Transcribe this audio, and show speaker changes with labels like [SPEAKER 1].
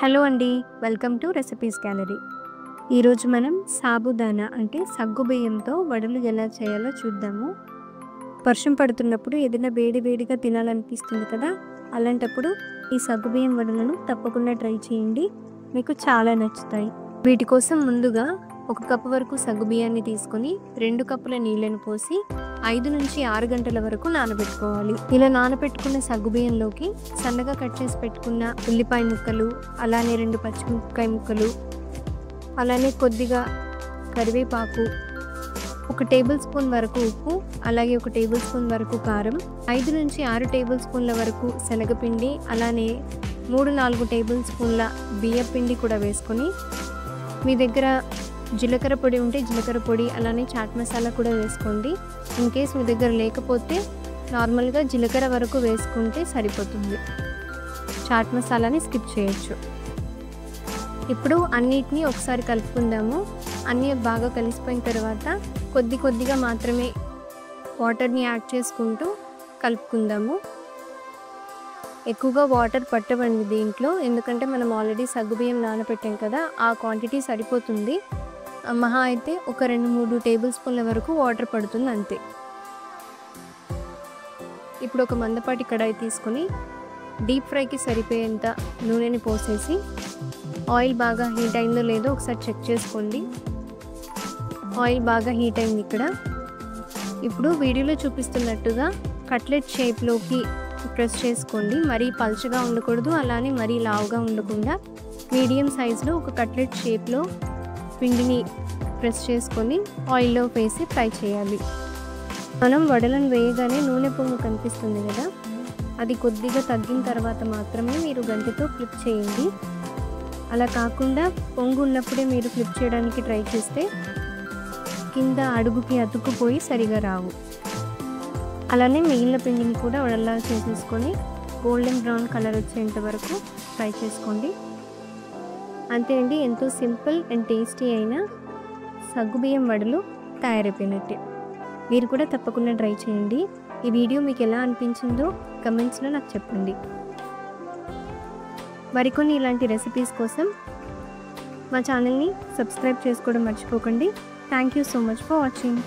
[SPEAKER 1] Hello అండి, welcome to recipes gallery. ఈరోజు మనం సాబుదానా అంటే సగ్గుబియ్యంతో వడలు ఎలా చేయాలో చూద్దాము. వర్షం పడుతున్నప్పుడు ఏదైనా వేడిగా తినాలనిపిస్తుంది కదా, అలాంటప్పుడు ఈ సగ్గుబియ్యం వడలను తప్పకుండా ట్రై చేయండి, మీకు చాలా నచ్చుతాయి. వీటి కోసం ముందుగా 1 కప్పు వరకు సగ్గుబియ్యాన్ని తీసుకొని 2 కప్పుల నీళ్ళను పోసి 5 నుంచి 6 గంటల వరకు నానబెట్టుకోవాలి. ఇలా నానబెట్టుకున్న సగ్గుబియ్యంలోకి సన్నగా కట్ చేసి పెట్టుకున్న ఉల్లిపాయ ముక్కలు, అలానే 2 పచ్చిమిరపకాయ ముక్కలు, అలానే కొద్దిగా కరివేపాకు, 1 టేబుల్ స్పూన్ వరకు ఉప్పు, అలాగే 1 టేబుల్ స్పూన్ వరకు కారం, 5 నుంచి 6 టేబుల్ స్పూన్ల వరకు శనగపిండి, అలానే 3-4 టేబుల్ స్పూన్ల బియ్యపిండి కూడా వేసుకొని, మీ దగ్గర జీలకర్ర పొడి ఉంటే జీలకర్ర పొడి, అలానే చాట్ మసాలా కూడా వేసుకోండి. ఇన్ కేస్ మీ దగ్గర లేకపోతే నార్మల్గా జీలకర్ర వరకు వేసుకుంటే సరిపోతుంది, చాట్ మసాలాని స్కిప్ చేయొచ్చు. ఇప్పుడు అన్నిటినీ ఒకసారి కలుపుకుందాము. అన్నీ బాగా కలిసిపోయిన తర్వాత కొద్దిగా మాత్రమే వాటర్ని యాడ్ చేసుకుంటూ కలుపుకుందాము. ఎక్కువగా వాటర్ పట్టవండి దీంట్లో, ఎందుకంటే మనం ఆల్రెడీ సగ్గుబియ్యం నానబెట్టాం కదా, ఆ క్వాంటిటీ సరిపోతుంది. మహా అయితే ఒక 2-3 టేబుల్ స్పూన్ల వరకు వాటర్ పడుతుంది అంతే. ఇప్పుడు ఒక మందపాటి కడాయి తీసుకొని డీప్ ఫ్రైకి సరిపోయేంత నూనెని పోసేసి, ఆయిల్ బాగా హీట్ అయిందో లేదో ఒకసారి చెక్ చేసుకోండి. ఆయిల్ బాగా హీట్ అయింది. ఇక్కడ ఇప్పుడు వీడియోలో చూపిస్తున్నట్టుగా కట్లెట్ షేప్లోకి ప్రెస్ చేసుకోండి. మరీ పల్చగా ఉండకూడదు, అలానే మరీ లావుగా ఉండకుండా మీడియం సైజులో ఒక కట్లెట్ షేప్లో పిండిని ప్రెస్ చేసుకొని ఆయిల్లో వేసి ఫ్రై చేయాలి. మనం వడలను వేయగానే నూనె పొంగు కనిపిస్తుంది కదా, అది కొద్దిగా తగ్గిన తర్వాత మాత్రమే మీరు గంటెతో ఫ్లిప్ చేయండి. అలా కాకుండా పొంగు ఉన్నప్పుడే మీరు ఫ్లిప్ చేయడానికి ట్రై చేస్తే కింద అడుగుకి అతుక్కుపోయి సరిగా రావు. అలానే మిగిలిన పిండిని కూడా వడల్లా చేసేసుకొని గోల్డెన్ బ్రౌన్ కలర్ వచ్చేంత వరకు ఫ్రై చేసుకోండి. అంతే అండి, ఎంతో సింపుల్ అండ్ టేస్టీ అయిన సగ్గుబియ్యం వడలు తయారైపోయినట్టే. మీరు కూడా తప్పకుండా ట్రై చేయండి. ఈ వీడియో మీకు ఎలా అనిపించిందో కమెంట్స్లో నాకు చెప్పండి. మరికొన్ని ఇలాంటి రెసిపీస్ కోసం మా ఛానల్ని సబ్స్క్రైబ్ చేసుకోవడం మర్చిపోకండి. Thank you so much for watching.